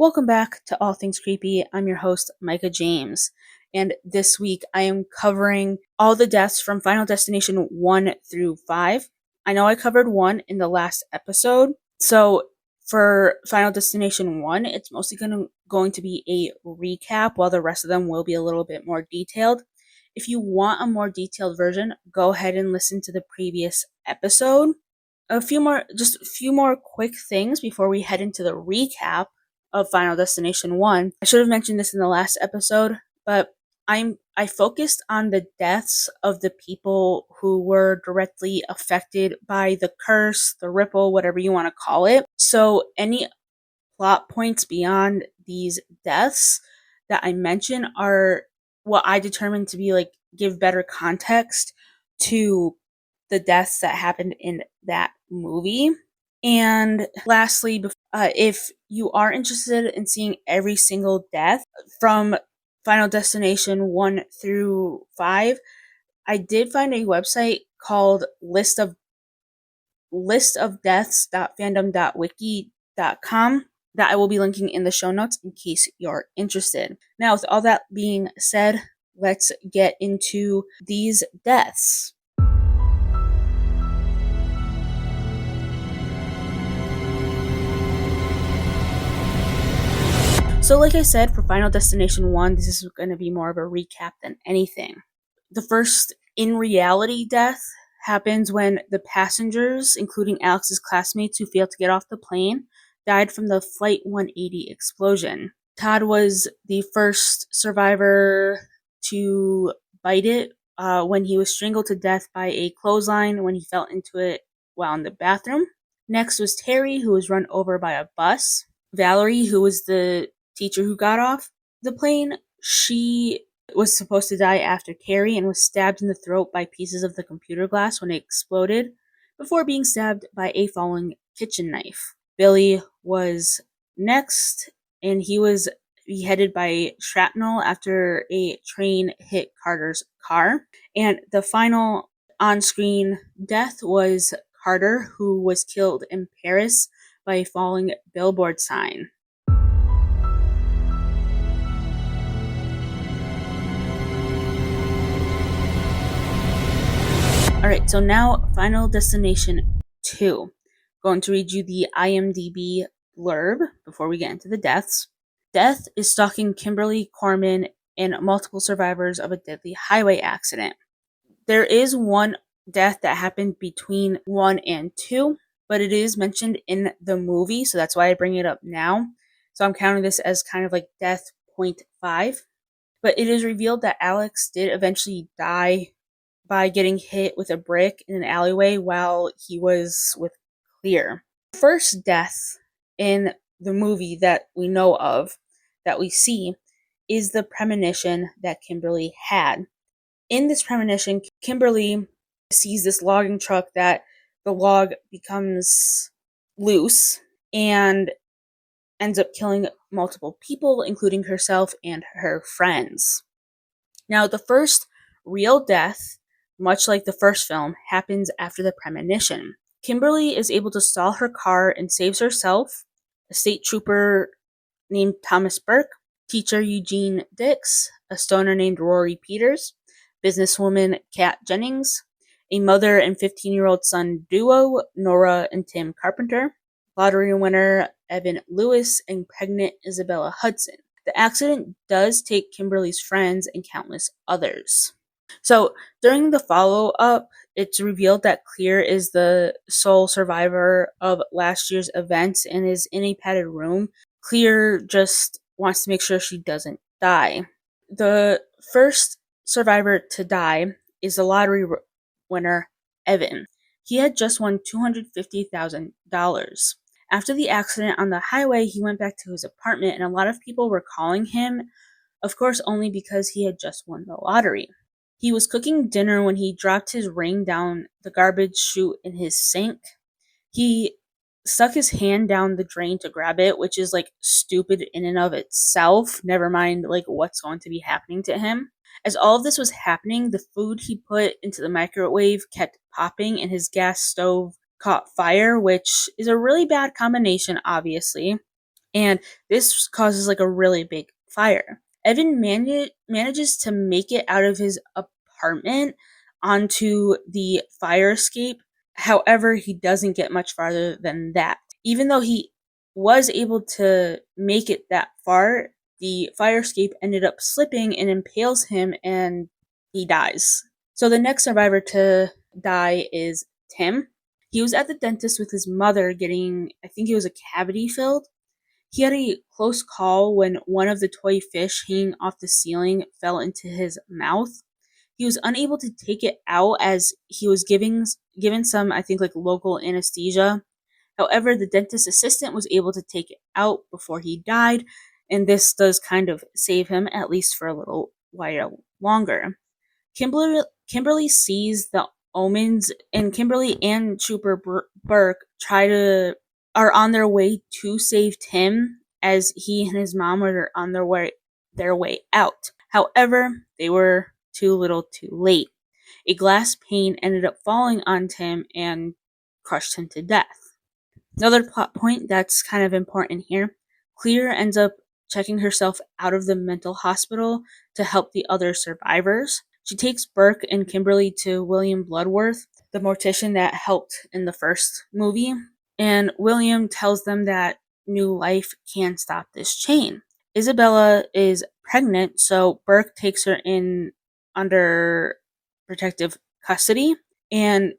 Welcome back to All Things Creepy. I'm your host, Micah James. And this week I am covering all the deaths from Final Destination 1 through 5. I know I covered 1 in the last episode. So for Final Destination 1, it's mostly going to be a recap, while the rest of them will be a little bit more detailed. If you want a more detailed version, go ahead and listen to the previous episode. A few more quick things before we head into the recap of Final Destination 1. I should have mentioned this in the last episode, but I focused on the deaths of the people who were directly affected by the curse, the ripple, whatever you want to call it. So any plot points beyond these deaths that I mention are what I determined to be give better context to the deaths that happened in that movie. And lastly, if you are interested in seeing every single death from Final Destination 1 through 5, I did find a website called listofdeaths.fandom.wiki.com that I will be linking in the show notes in case you're interested. Now, with all that being said, let's get into these deaths. So like I said, for Final Destination 1, this is going to be more of a recap than anything. The first in reality death happens when the passengers, including Alex's classmates who failed to get off the plane, died from the Flight 180 explosion. Todd was the first survivor to bite it when he was strangled to death by a clothesline when he fell into it while in the bathroom. Next was Terry, who was run over by a bus. Valerie, who was the teacher who got off the plane, she was supposed to die after Terry and was stabbed in the throat by pieces of the computer glass when it exploded before being stabbed by a falling kitchen knife. Billy was next, and he was beheaded by shrapnel after a train hit Carter's car. And the final on-screen death was Carter, who was killed in Paris by a falling billboard sign. Alright, so now Final Destination 2. Going to read you the IMDb blurb before we get into the deaths. Death is stalking Kimberly Corman and multiple survivors of a deadly highway accident. There is one death that happened between 1 and 2, but it is mentioned in the movie, so that's why I bring it up now. So I'm counting this as kind of like death 0.5. But it is revealed that Alex did eventually die by getting hit with a brick in an alleyway while he was with Clear. The first death in the movie that we know of, that we see, is the premonition that Kimberly had. In this premonition, Kimberly sees this logging truck that the log becomes loose and ends up killing multiple people, including herself and her friends. Now, the first real death, much like the first film, happens after the premonition. Kimberly is able to stall her car and saves herself, a state trooper named Thomas Burke, teacher Eugene Dix, a stoner named Rory Peters, businesswoman Kat Jennings, a mother and 15-year-old son duo, Nora and Tim Carpenter, lottery winner Evan Lewis, and pregnant Isabella Hudson. The accident does take Kimberly's friends and countless others. So during the follow-up, it's revealed that Clear is the sole survivor of last year's events and is in a padded room. Clear just wants to make sure she doesn't die. The first survivor to die is the lottery winner, Evan. He had just won $250,000. After the accident on the highway, he went back to his apartment, and a lot of people were calling him, of course only because he had just won the lottery. He was cooking dinner when he dropped his ring down the garbage chute in his sink. He stuck his hand down the drain to grab it, which is stupid in and of itself, never mind what's going to be happening to him. As all of this was happening, the food he put into the microwave kept popping and his gas stove caught fire, which is a really bad combination, obviously. and this causes like a really big fire. Evan manages to make it out of his apartment onto the fire escape. However, he doesn't get much farther than that. Even though he was able to make it that far, the fire escape ended up slipping and impales him, and he dies. So the next survivor to die is Tim. He was at the dentist with his mother getting, I think it was a cavity filled. He had a close call when one of the toy fish hanging off the ceiling fell into his mouth. He was unable to take it out as he was given some, I think, like local anesthesia. However, the dentist assistant was able to take it out before he died, and this does kind of save him, at least for a little while longer. Kimberly sees the omens, and Kimberly and Trooper Burke are on their way to save Tim as he and his mom are on their way out. However, they were too little too late. A glass pane ended up falling on Tim and crushed him to death. Another plot point that's kind of important here. Clear ends up checking herself out of the mental hospital to help the other survivors. She takes Burke and Kimberly to William Bloodworth, the mortician that helped in the first movie, and William tells them that new life can stop this chain. Isabella is pregnant, so Burke takes her in under protective custody, and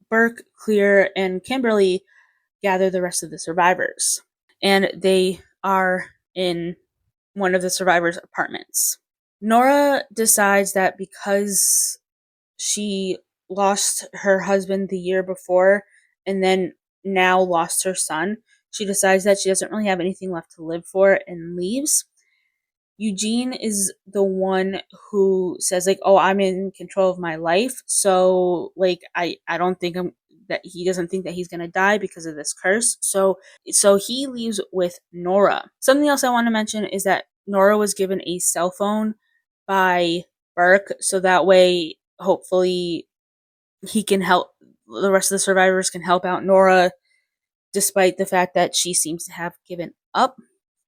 Burke, Clear, and Kimberly gather the rest of the survivors, and they are in one of the survivors' apartments. Nora decides that because she lost her husband the year before and then now lost her son, she decides that she doesn't really have anything left to live for and leaves. Eugene is the one who says like, "Oh, I'm in control of my life." So like I don't think that he doesn't think that he's going to die because of this curse. So he leaves with Nora. Something else I want to mention is that Nora was given a cell phone by Burke, so that way hopefully he can help, the rest of the survivors can help out Nora despite the fact that she seems to have given up.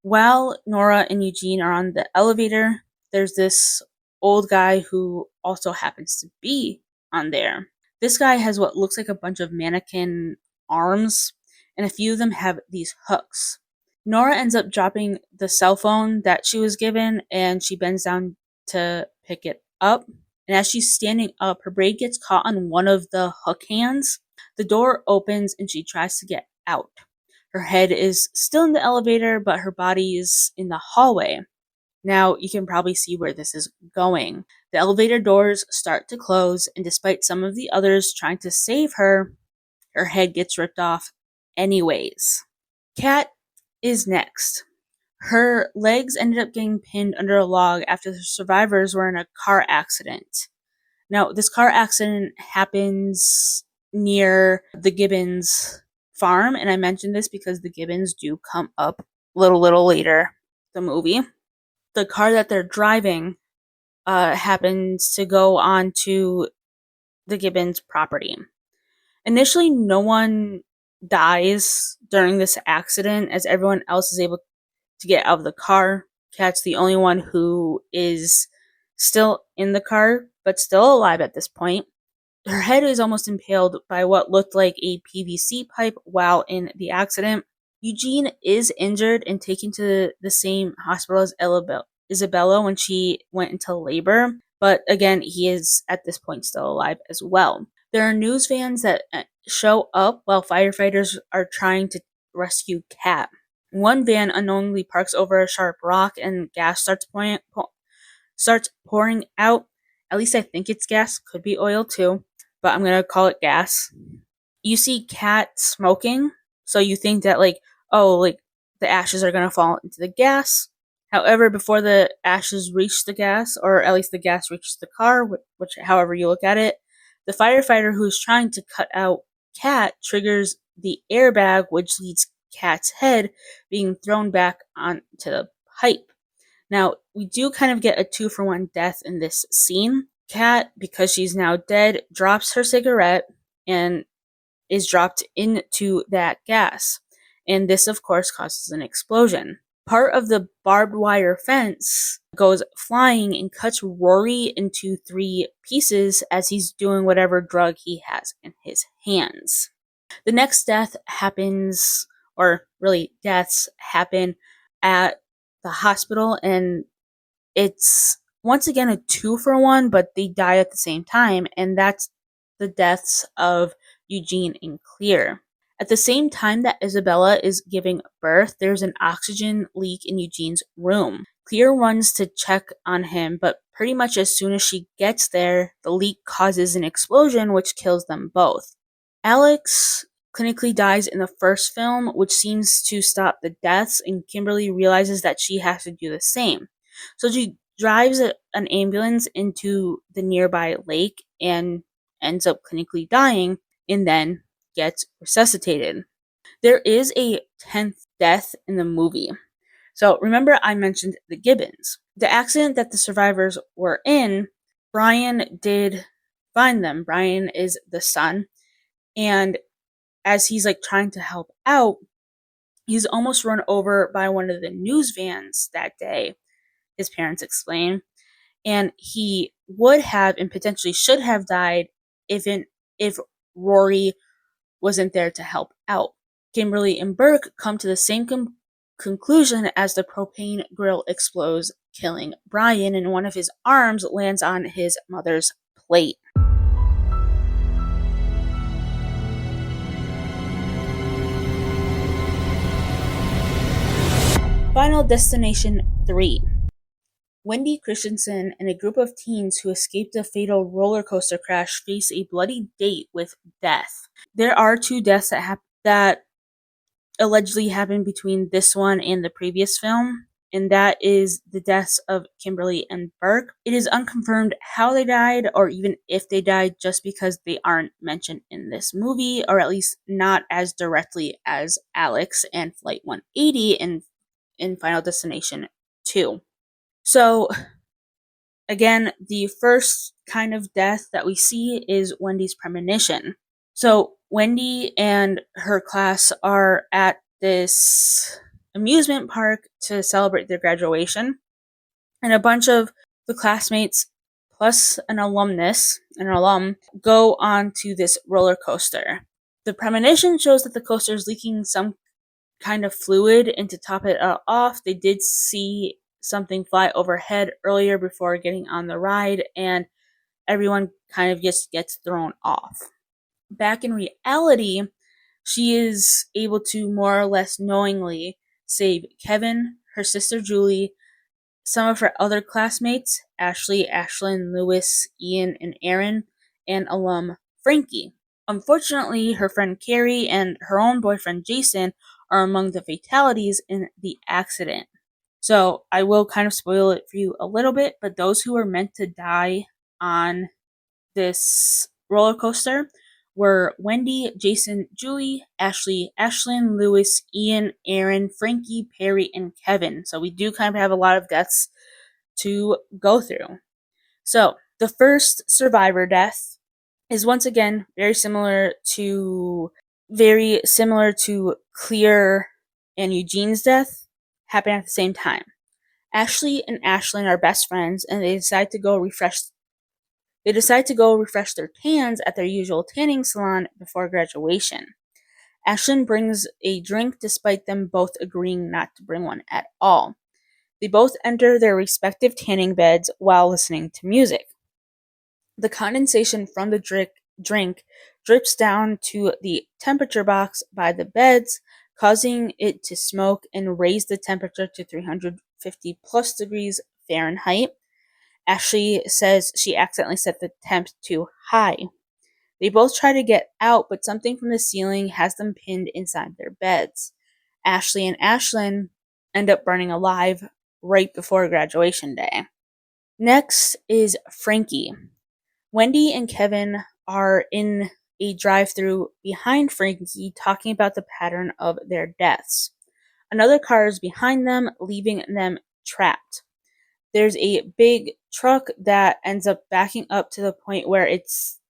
While Nora and Eugene are on the elevator, there's this old guy who also happens to be on there. This guy has what looks like a bunch of mannequin arms, and a few of them have these hooks. Nora ends up dropping the cell phone that she was given, and she bends down to pick it up. And as she's standing up, her braid gets caught on one of the hook hands. The door opens and she tries to get out. Her head is still in the elevator, but her body is in the hallway. Now, you can probably see where this is going. The elevator doors start to close, and despite some of the others trying to save her, her head gets ripped off anyways. Kat is next. Her legs ended up getting pinned under a log after the survivors were in a car accident. Now, this car accident happens near the Gibbons farm, and I mentioned this because the Gibbons do come up a little later the movie. The car that they're driving happens to go onto the Gibbons property. Initially, no one dies during this accident as everyone else is able to get out of the car. Kat's the only one who is still in the car, but still alive at this point. Her head is almost impaled by what looked like a PVC pipe while in the accident. Eugene is injured and taken to the same hospital as Isabella when she went into labor, but again, he is at this point still alive as well. There are news vans that show up while firefighters are trying to rescue Kat. One van unknowingly parks over a sharp rock and gas starts pouring out. At least I think it's gas, could be oil too, but I'm gonna call it gas. You see Kat smoking, so you think that like the ashes are gonna fall into the gas. However, before the ashes reach the gas, or at least the gas reaches the car, which however you look at it, the firefighter who's trying to cut out Kat triggers the airbag, which leads Kat's head being thrown back onto the pipe. Now, we do kind of get a 2-for-1 death in this scene. Kat, because she's now dead, drops her cigarette and is dropped into that gas. and this, of course, causes an explosion. Part of the barbed wire fence goes flying and cuts Rory into 3 pieces as he's doing whatever drug he has in his hands. The next death happens, or really deaths happen at the hospital, and it's once again a 2-for-1, but they die at the same time, and that's the deaths of Eugene and Clear. At the same time that Isabella is giving birth, there's an oxygen leak in Eugene's room. Clear runs to check on him, but pretty much as soon as she gets there, the leak causes an explosion which kills them both. Alex clinically dies in the first film, which seems to stop the deaths, and Kimberly realizes that she has to do the same. So she drives an ambulance into the nearby lake and ends up clinically dying, and then gets resuscitated. There is a 10th death in the movie. So remember I mentioned the Gibbons. The accident that the survivors were in, Brian did find them. Brian is the son, and as he's trying to help out, he's almost run over by one of the news vans that day, his parents explain, and he would have and potentially should have died if Rory wasn't there to help out. Kimberly and Burke come to the same conclusion as the propane grill explodes, killing Brian, and one of his arms lands on his mother's plate. Final Destination 3. Wendy Christensen and a group of teens who escaped a fatal roller coaster crash face a bloody date with death. There are 2 deaths that allegedly happened between this one and the previous film, and that is the deaths of Kimberly and Burke. It is unconfirmed how they died or even if they died, just because they aren't mentioned in this movie, or at least not as directly as Alex and Flight 180 in Final Destination 2. So, again, the first kind of death that we see is Wendy's premonition. So, Wendy and her class are at this amusement park to celebrate their graduation, and a bunch of the classmates plus an alum, go on to this roller coaster. The premonition shows that the coaster is leaking some kind of fluid, and to top it off, they did see something fly overhead earlier before getting on the ride, and everyone kind of just gets thrown off. Back in reality, she is able to more or less knowingly save Kevin, her sister Julie, some of her other classmates, Ashley, Ashlyn, Lewis, Ian, and Aaron, and alum Frankie. Unfortunately, her friend Carrie and her own boyfriend Jason are among the fatalities in the accident. So I will kind of spoil it for you a little bit, but those who were meant to die on this roller coaster were Wendy, Jason, Julie, Ashley, Ashlyn, Lewis, Ian, Aaron, Frankie, Perry, and Kevin. So we do kind of have a lot of deaths to go through. So the first survivor death is once again very similar to Clear and Eugene's death, happen at the same time. Ashley and Ashlyn are best friends, and they decide to go refresh their tans at their usual tanning salon before graduation. Ashlyn brings a drink despite them both agreeing not to bring one at all. They both enter their respective tanning beds while listening to music. The condensation from the drink drips down to the temperature box by the beds, causing it to smoke and raise the temperature to 350 plus degrees Fahrenheit. Ashley says she accidentally set the temp too high. They both try to get out, but something from the ceiling has them pinned inside their beds. Ashley and Ashlyn end up burning alive right before graduation day. Next is Frankie. Wendy and Kevin are in a drive-through behind Frankie talking about the pattern of their deaths. Another car is behind them, leaving them trapped. There's a big truck that ends up backing up to the point where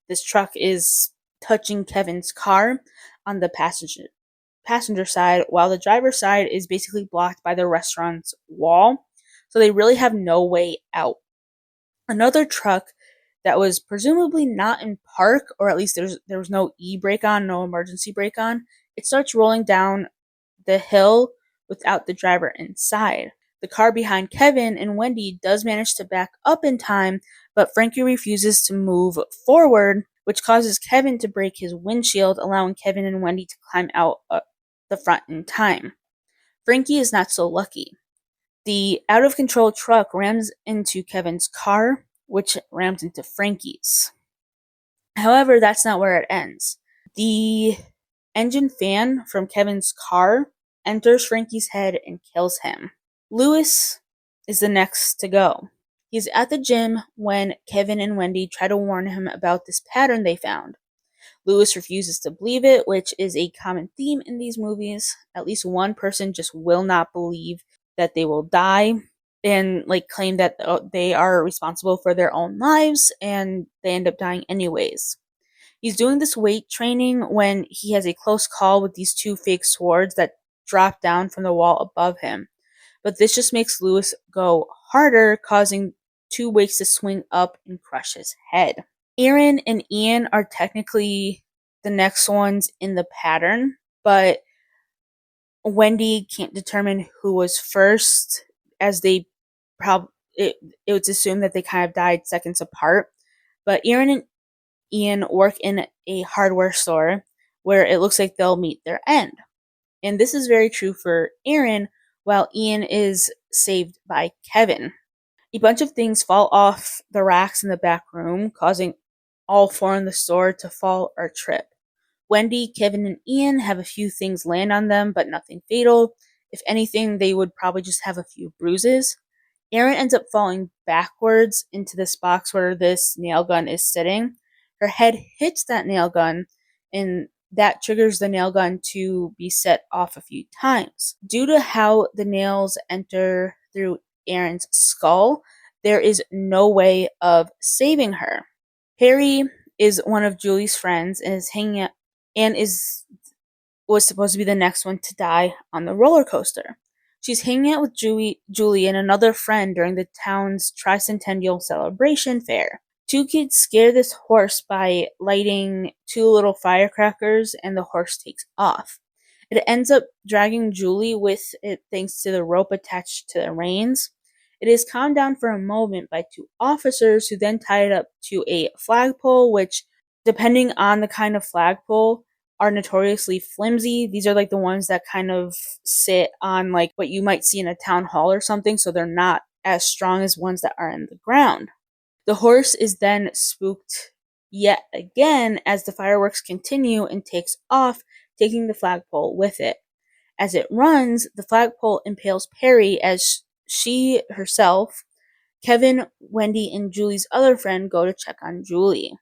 this truck is touching Kevin's car on the passenger side, while the driver's side is basically blocked by the restaurant's wall. So they really have no way out. Another truck that was presumably not in park, or at least there was no brake on, no emergency brake on, it starts rolling down the hill without the driver inside. The car behind Kevin and Wendy does manage to back up in time, but Frankie refuses to move forward, which causes Kevin to break his windshield, allowing Kevin and Wendy to climb out the front in time. Frankie is not so lucky. The out of control truck rams into Kevin's car, which rams into Frankie's. However, that's not where it ends. The engine fan from Kevin's car enters Frankie's head and kills him. Lewis is the next to go. He's at the gym when Kevin and Wendy try to warn him about this pattern they found. Lewis refuses to believe it, which is a common theme in these movies. At least one person just will not believe that they will die and claim that they are responsible for their own lives, and they end up dying anyways. He's doing this weight training when he has a close call with these two fake swords that drop down from the wall above him. But this just makes Lewis go harder, causing two weights to swing up and crush his head. Aaron and Ian are technically the next ones in the pattern, but Wendy can't determine who was first, as it was assumed that they kind of died seconds apart. But Aaron and Ian work in a hardware store where it looks like they'll meet their end. And this is very true for Aaron, while Ian is saved by Kevin. A bunch of things fall off the racks in the back room, causing all four in the store to fall or trip. Wendy, Kevin, and Ian have a few things land on them, but nothing fatal. If anything, they would probably just have a few bruises. Aaron ends up falling backwards into this box where this nail gun is sitting. Her head hits that nail gun, and that triggers the nail gun to be set off a few times. Due to how the nails enter through Aaron's skull, there is no way of saving her. Harry is one of Julie's friends and was supposed to be the next one to die on the roller coaster. She's hanging out with Julie and another friend during the town's tricentennial celebration fair. Two kids scare this horse by lighting two little firecrackers, and the horse takes off. It ends up dragging Julie with it thanks to the rope attached to the reins. It is calmed down for a moment by two officers who then tie it up to a flagpole, which, depending on the kind of flagpole, are notoriously flimsy. These are the ones that kind of sit on what you might see in a town hall or something, so they're not as strong as ones that are in the ground. The horse is then spooked yet again as the fireworks continue and takes off, taking the flagpole with it. As it runs, the flagpole impales Perry as she herself, Kevin, Wendy, and Julie's other friend go to check on Julie.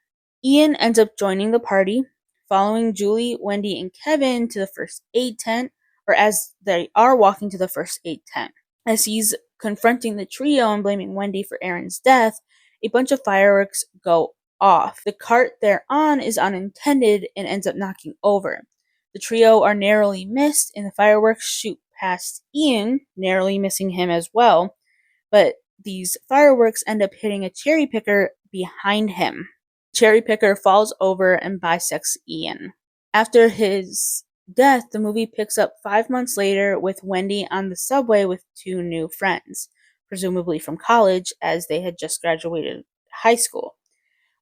Ian ends up joining the party, following Julie, Wendy, and Kevin to the first aid tent, or as they are walking to the first aid tent. As he's confronting the trio and blaming Wendy for Aaron's death, a bunch of fireworks go off. The cart they're on is unintended and ends up knocking over. The trio are narrowly missed, and the fireworks shoot past Ian, narrowly missing him as well, but these fireworks end up hitting a cherry picker behind him. Cherry picker falls over and bisects Ian. After his death, the movie picks up 5 months later with Wendy on the subway with two new friends, presumably from college, as they had just graduated high school.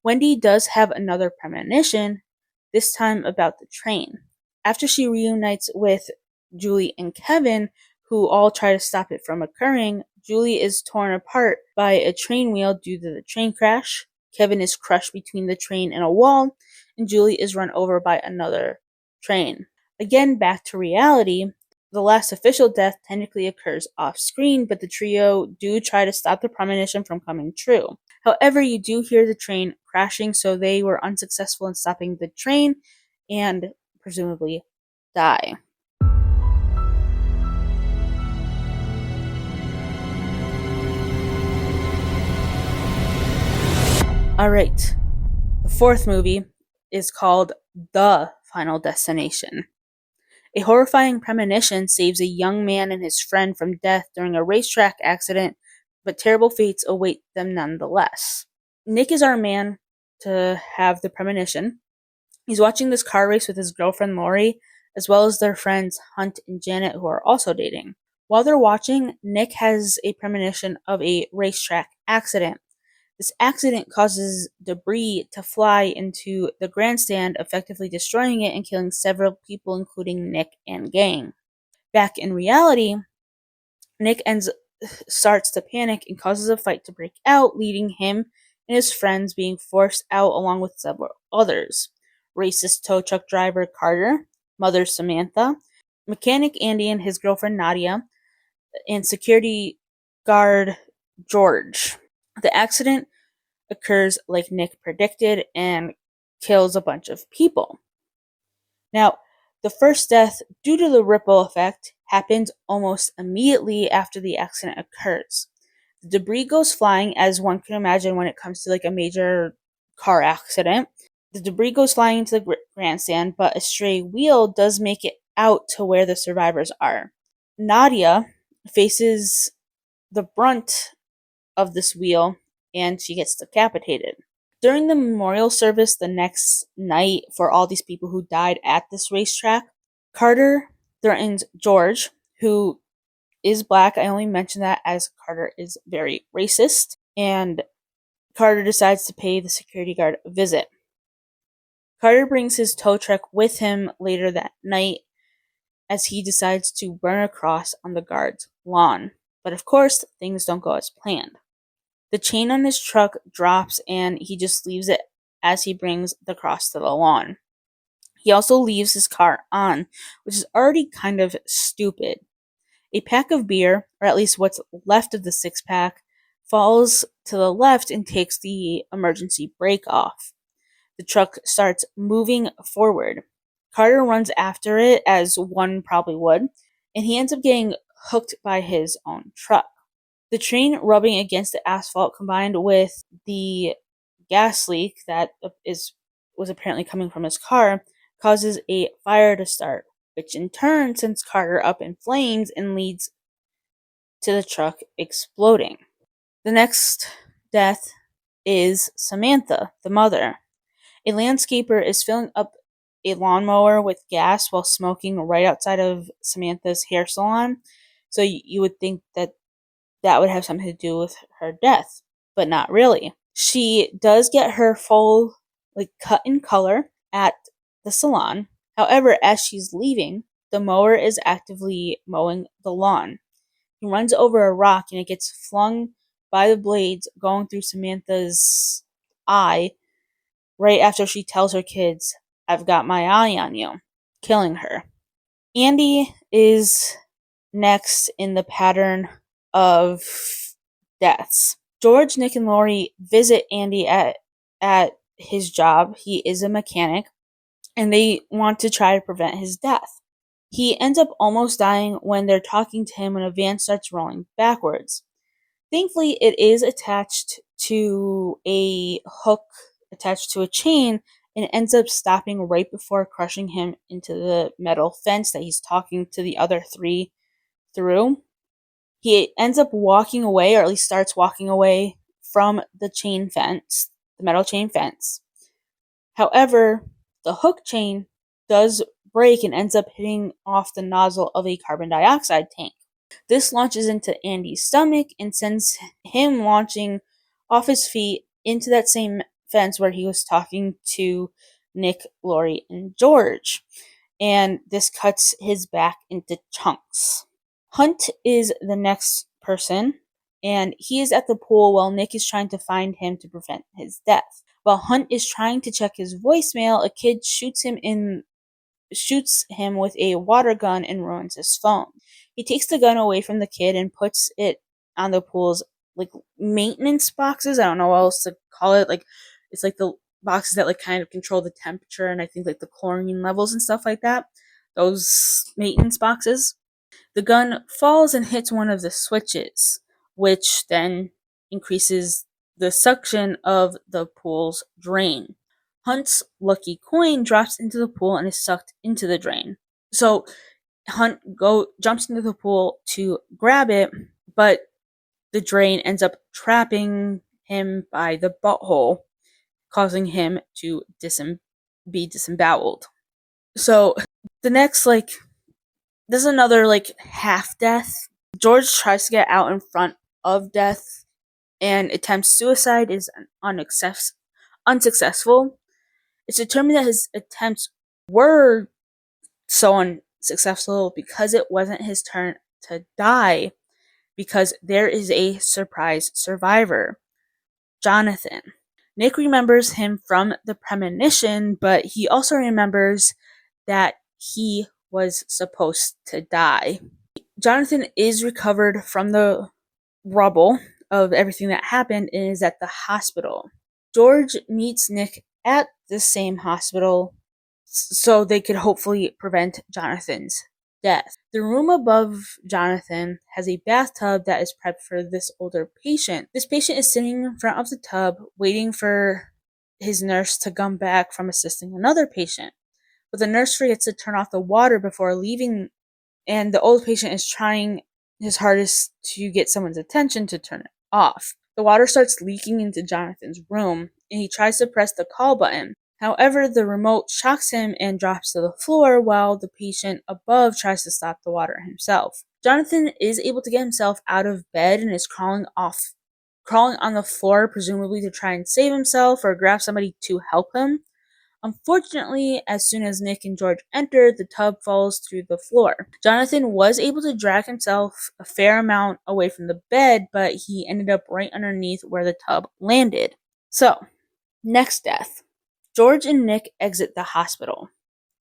Wendy does have another premonition, this time about the train. After she reunites with Julie and Kevin, who all try to stop it from occurring, Julie is torn apart by a train wheel due to the train crash. Kevin is crushed between the train and a wall, and Julie is run over by another train. Again, back to reality, the last official death technically occurs off screen, but the trio do try to stop the premonition from coming true. However, you do hear the train crashing, so they were unsuccessful in stopping the train and presumably die. Alright, the fourth movie is called The Final Destination. A horrifying premonition saves a young man and his friend from death during a racetrack accident, but terrible fates await them nonetheless. Nick is our man to have the premonition. He's watching this car race with his girlfriend Lori, as well as their friends Hunt and Janet, who are also dating. While they're watching, Nick has a premonition of a racetrack accident. This accident causes debris to fly into the grandstand, effectively destroying it and killing several people, including Nick and gang. Back in reality, Nick starts to panic and causes a fight to break out, leading him and his friends being forced out along with several others. Racist tow truck driver Carter, mother Samantha, mechanic Andy and his girlfriend Nadia, and security guard George. The accident occurs like Nick predicted and kills a bunch of people. Now, the first death, due to the ripple effect, happens almost immediately after the accident occurs. The debris goes flying, as one can imagine when it comes to like a major car accident. The debris goes flying into the grandstand, but a stray wheel does make it out to where the survivors are. Nadia faces the brunt of this wheel and she gets decapitated. During the memorial service the next night for all these people who died at this racetrack, Carter threatens George, who is black. I only mention that as Carter is very racist, and Carter decides to pay the security guard a visit. Carter brings his tow truck with him later that night as he decides to burn a cross on the guard's lawn. But of course, things don't go as planned. The chain on his truck drops and he just leaves it as he brings the cross to the lawn. He also leaves his car on, which is already kind of stupid. A pack of beer, or at least what's left of the six-pack, falls to the left and takes the emergency brake off. The truck starts moving forward. Carter runs after it, as one probably would, and he ends up getting hooked by his own truck. The train rubbing against the asphalt combined with the gas leak that was apparently coming from his car causes a fire to start, which in turn sends Carter up in flames and leads to the truck exploding. The next death is Samantha, the mother. A landscaper is filling up a lawnmower with gas while smoking right outside of Samantha's hair salon, so you would think that would have something to do with her death, but not really. She does get her full cut in color at the salon. However, as she's leaving, the mower is actively mowing the lawn. He runs over a rock and it gets flung by the blades going through Samantha's eye right after she tells her kids, "I've got my eye on you," killing her. Andy is next in the pattern of deaths. George, Nick, and Lori visit Andy at his job. He is a mechanic, and they want to try to prevent his death. He ends up almost dying when they're talking to him when a van starts rolling backwards. Thankfully, it is attached to a hook attached to a chain and ends up stopping right before crushing him into the metal fence that he's talking to the other three through. He ends up walking away, or at least starts walking away from the chain fence, the metal chain fence. However, the hook chain does break and ends up hitting off the nozzle of a carbon dioxide tank. This launches into Andy's stomach and sends him launching off his feet into that same fence where he was talking to Nick, Lori, and George. And this cuts his back into chunks. Hunt is the next person, and he is at the pool while Nick is trying to find him to prevent his death. While Hunt is trying to check his voicemail, a kid shoots him with a water gun and ruins his phone. He takes the gun away from the kid and puts it on the pool's maintenance boxes. I don't know what else to call it. It's the boxes that kind of control the temperature and I think the chlorine levels and stuff like that. Those maintenance boxes. The gun falls and hits one of the switches, which then increases the suction of the pool's drain. Hunt's lucky coin drops into the pool and is sucked into the drain. So Hunt jumps into the pool to grab it, but the drain ends up trapping him by the butthole, causing him to be disemboweled. So the next, this is another half death. George tries to get out in front of death and attempts suicide is unsuccessful. It's determined that his attempts were so unsuccessful because it wasn't his turn to die, because there is a surprise survivor, Jonathan. Nick remembers him from the premonition, but he also remembers that he was supposed to die. Jonathan is recovered from the rubble of everything that happened and is at the hospital. George meets Nick at the same hospital so they could hopefully prevent Jonathan's death. The room above Jonathan has a bathtub that is prepped for this older patient. This patient is sitting in front of the tub waiting for his nurse to come back from assisting another patient. But the nurse forgets to turn off the water before leaving, and the old patient is trying his hardest to get someone's attention to turn it off. The water starts leaking into Jonathan's room, and he tries to press the call button. However, the remote shocks him and drops to the floor while the patient above tries to stop the water himself. Jonathan is able to get himself out of bed and is crawling on the floor, presumably to try and save himself or grab somebody to help him. Unfortunately, as soon as Nick and George enter, the tub falls through the floor. Jonathan was able to drag himself a fair amount away from the bed, but he ended up right underneath where the tub landed. So, next death. George and Nick exit the hospital.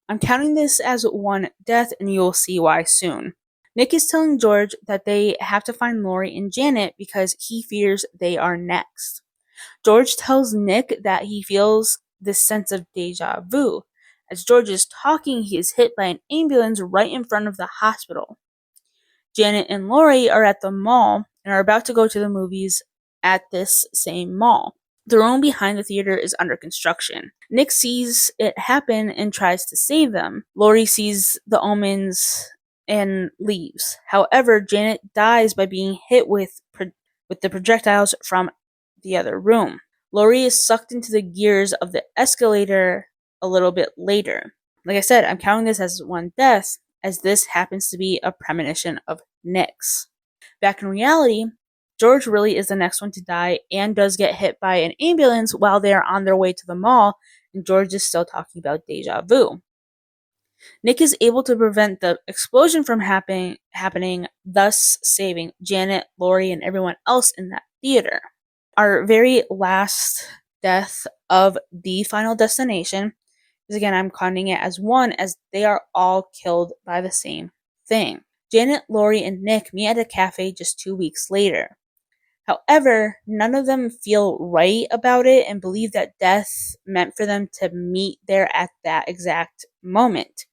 I'm counting this as one death, and you'll see why soon. Nick is telling George that they have to find Lori and Janet because he fears they are next. George tells Nick that he feels this sense of deja vu. As George is talking, he is hit by an ambulance right in front of the hospital. Janet and Lori are at the mall and are about to go to the movies at this same mall. The room behind the theater is under construction. Nick sees it happen and tries to save them. Lori sees the omens and leaves. However, Janet dies by being hit with the projectiles from the other room. Lori is sucked into the gears of the escalator a little bit later. Like I said, I'm counting this as one death, as this happens to be a premonition of Nick's. Back in reality, George really is the next one to die and does get hit by an ambulance while they are on their way to the mall, and George is still talking about deja vu. Nick is able to prevent the explosion from happening, thus saving Janet, Lori, and everyone else in that theater. Our very last death of the Final Destination is, again, I'm counting it as one, as they are all killed by the same thing. Janet, Lori, and Nick meet at a cafe just 2 weeks later. However, none of them feel right about it and believe that death meant for them to meet there at that exact moment.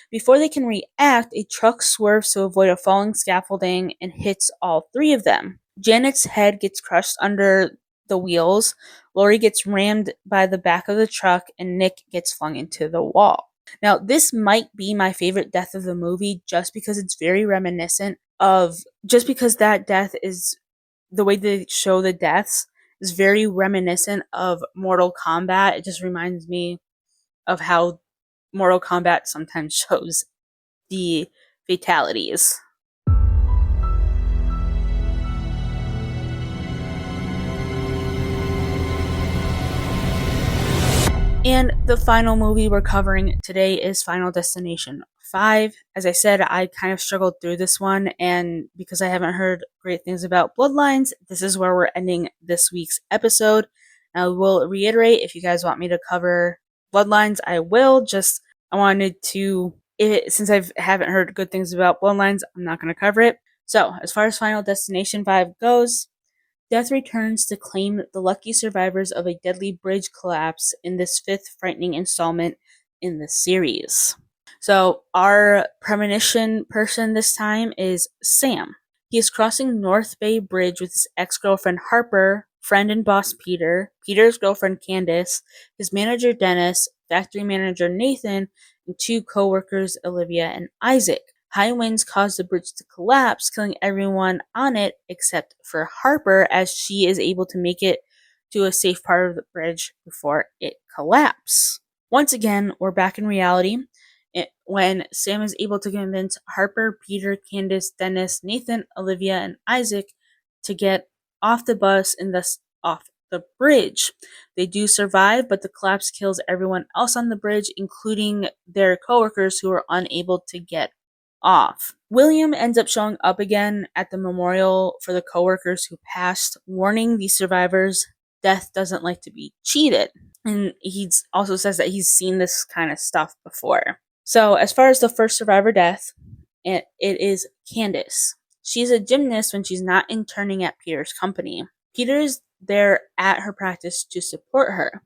Before they can react, a truck swerves to avoid a falling scaffolding and hits all three of them. Janet's head gets crushed under the wheels, Lori gets rammed by the back of the truck, and Nick gets flung into the wall. Now, this might be my favorite death of the movie just because it's very reminiscent of, just because that death is, the way they show the deaths is very reminiscent of Mortal Kombat. It just reminds me of how Mortal Kombat sometimes shows the fatalities. And the final movie we're covering today is Final Destination 5. As I said, I kind of struggled through this one, and because I haven't heard great things about Bloodlines, this is where we're ending this week's episode. I will reiterate, if you guys want me to cover Bloodlines, I will. Just, I wanted to, since I haven't heard good things about Bloodlines, I'm not going to cover it. So, as far as Final Destination 5 goes, Death returns to claim the lucky survivors of a deadly bridge collapse in this fifth frightening installment in the series. So, our premonition person this time is Sam. He is crossing North Bay Bridge with his ex-girlfriend Harper, friend and boss Peter, Peter's girlfriend Candace, his manager Dennis, factory manager Nathan, and two co-workers, Olivia and Isaac. High winds caused the bridge to collapse, killing everyone on it except for Harper, as she is able to make it to a safe part of the bridge before it collapses. Once again, we're back in reality when Sam is able to convince Harper, Peter, Candace, Dennis, Nathan, Olivia, and Isaac to get off the bus and thus off the bridge. They do survive, but the collapse kills everyone else on the bridge, including their coworkers who are unable to get off. William ends up showing up again at the memorial for the coworkers who passed, warning the survivors death doesn't like to be cheated. And he also says that he's seen this kind of stuff before. So as far as the first survivor death, it is Candace. She's a gymnast when she's not interning at Peter's company. Peter is there at her practice to support her.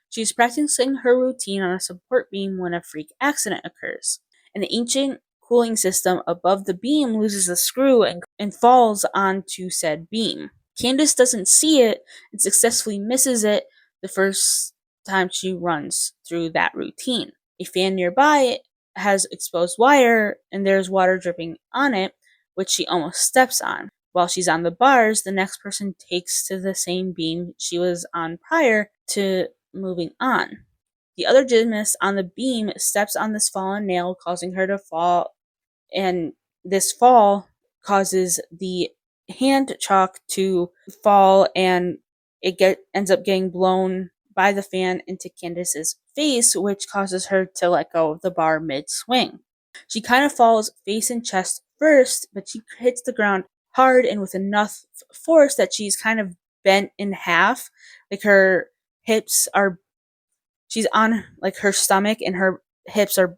She's practicing her routine on a support beam when a freak accident occurs. An ancient cooling system above the beam loses a screw and falls onto said beam. Candace doesn't see it and successfully misses it the first time she runs through that routine. A fan nearby has exposed wire and there's water dripping on it, which she almost steps on. While she's on the bars, the next person takes to the same beam she was on prior to moving on. The other gymnast on the beam steps on this fallen nail, causing her to fall, and this fall causes the hand chalk to fall, and it ends up getting blown by the fan into Candace's face, which causes her to let go of the bar mid-swing. She kind of falls face and chest first, but she hits the ground hard and with enough force that she's kind of bent in half. Like her hips are, she's on like her stomach and her hips are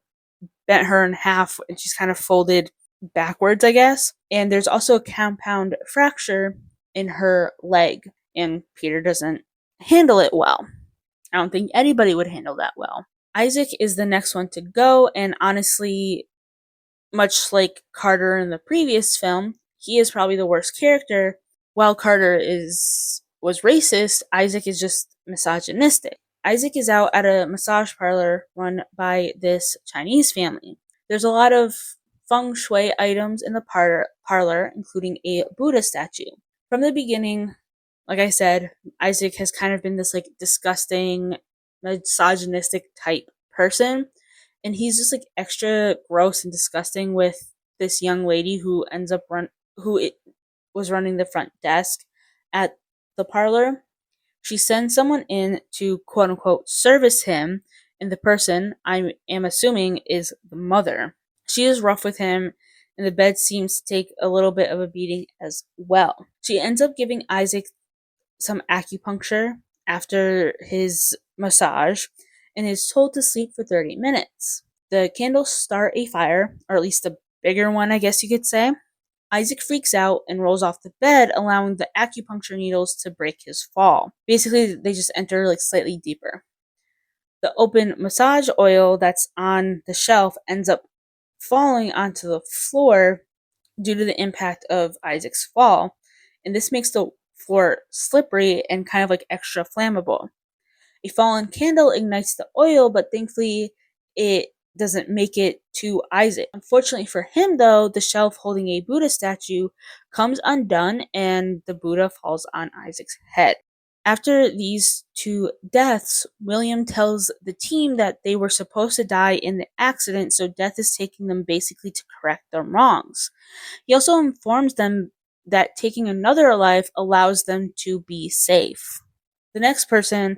bent her in half and she's kind of folded backwards, I guess. And there's also a compound fracture in her leg, and Peter doesn't handle it well. I don't think anybody would handle that well. Isaac is the next one to go, and honestly, much like Carter in the previous film, he is probably the worst character. While Carter was racist, Isaac is just misogynistic. Isaac is out at a massage parlor run by this Chinese family. There's a lot of feng shui items in the parlor, including a Buddha statue. From the beginning, like I said, Isaac has kind of been this like disgusting, misogynistic type person, and he's just like extra gross and disgusting with this young lady who ends up was running the front desk at the parlor. She sends someone in to quote unquote service him, and the person, I am assuming, is the mother. She is rough with him, and the bed seems to take a little bit of a beating as well. She ends up giving Isaac some acupuncture after his massage and is told to sleep for 30 minutes. The candles start a fire, or at least a bigger one, I guess you could say. Isaac freaks out and rolls off the bed, allowing the acupuncture needles to break his fall. Basically, they just enter like slightly deeper. The open massage oil that's on the shelf ends up falling onto the floor due to the impact of Isaac's fall, and this makes the floor slippery and kind of like extra flammable. A fallen candle ignites the oil, but thankfully it doesn't make it to Isaac. Unfortunately for him, though, the shelf holding a Buddha statue comes undone and the Buddha falls on Isaac's head. After these two deaths, William tells the team that they were supposed to die in the accident, so death is taking them basically to correct their wrongs. He also informs them that taking another life allows them to be safe. The next person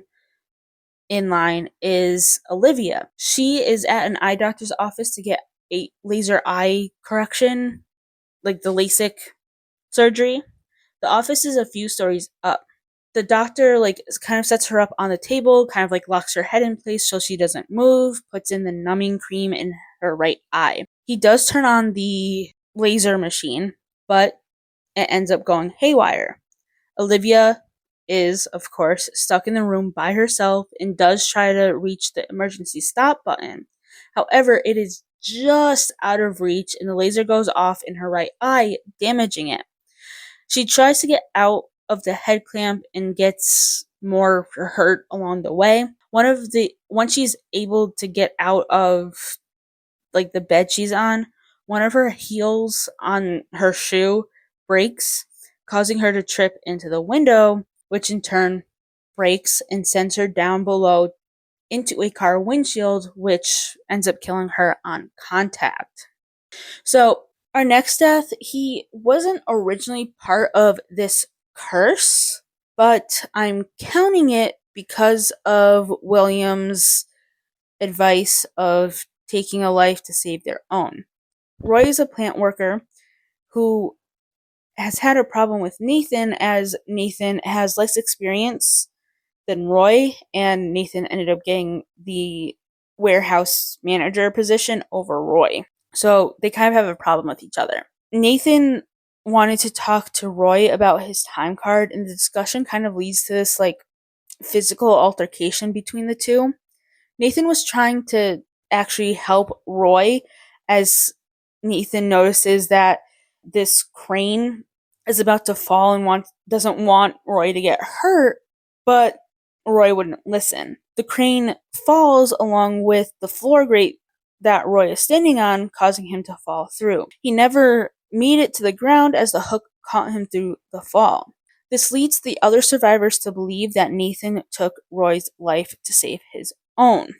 in line is Olivia. She is at an eye doctor's office to get a laser eye correction, like the LASIK surgery. The office is a few stories up. The doctor kind of sets her up on the table, kind of like locks her head in place so she doesn't move, puts in the numbing cream in her right eye. He does turn on the laser machine, but it ends up going haywire. Olivia is, of course, stuck in the room by herself and does try to reach the emergency stop button. However, it is just out of reach and the laser goes off in her right eye, damaging it. She tries to get out of the head clamp and gets more hurt along the way. Once she's able to get out of like the bed she's on, one of her heels on her shoe breaks, causing her to trip into the window, which in turn breaks and sends her down below into a car windshield, which ends up killing her on contact. So, our next death, he wasn't originally part of this curse, but I'm counting it because of William's advice of taking a life to save their own. Roy is a plant worker who has had a problem with Nathan, as Nathan has less experience than Roy, and Nathan ended up getting the warehouse manager position over Roy. So they kind of have a problem with each other. Nathan wanted to talk to Roy about his time card, and the discussion kind of leads to this like physical altercation between the two. Nathan was trying to actually help Roy, as Nathan notices that this crane is about to fall and doesn't want Roy to get hurt, but Roy wouldn't listen. The crane falls along with the floor grate that Roy is standing on, causing him to fall through. He never made it to the ground as the hook caught him through the fall. This leads the other survivors to believe that Nathan took Roy's life to save his own.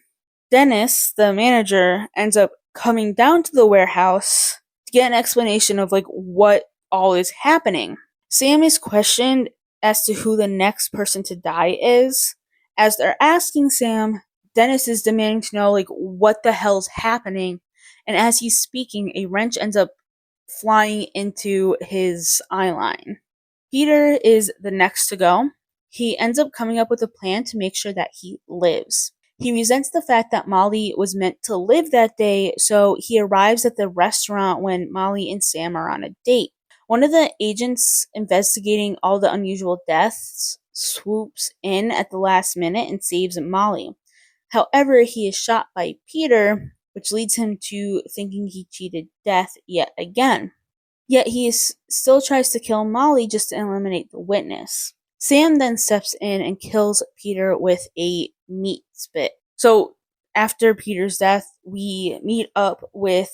Dennis, the manager, ends up coming down to the warehouse to get an explanation of like what all is happening. Sam is questioned as to who the next person to die is. As they're asking Sam, Dennis is demanding to know like what the hell's happening, and as he's speaking, a wrench ends up flying into his eye line. Peter is the next to go. He ends up coming up with a plan to make sure that he lives. He resents the fact that Molly was meant to live that day, so he arrives at the restaurant when Molly and Sam are on a date. One of the agents investigating all the unusual deaths swoops in at the last minute and saves Molly. However, he is shot by Peter, which leads him to thinking he cheated death yet again. Yet he still tries to kill Molly just to eliminate the witness. Sam then steps in and kills Peter with a meat spit. So after Peter's death, we meet up with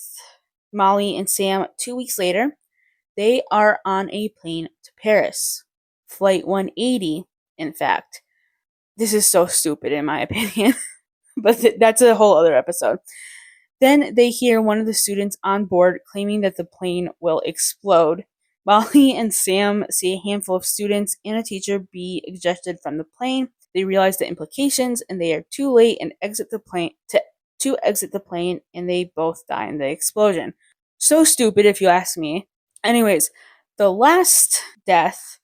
Molly and Sam 2 weeks later. They are on a plane to Paris. Flight 180, in fact. This is so stupid in my opinion, but that's a whole other episode. Then they hear one of the students on board claiming that the plane will explode. Molly and Sam see a handful of students and a teacher be ejected from the plane. They realize the implications and they are too late and exit the plane and they both die in the explosion. So stupid if you ask me. Anyways, the last death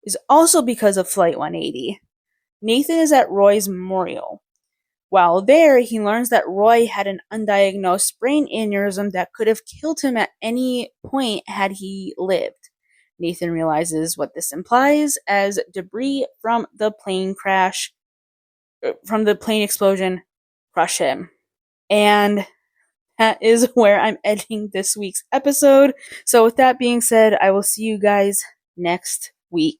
is also because of Flight 180. Nathan is at Roy's memorial. While there, he learns that Roy had an undiagnosed brain aneurysm that could have killed him at any point had he lived. Nathan realizes what this implies as debris from the plane explosion, crush him. And that is where I'm ending this week's episode. So with that being said, I will see you guys next week.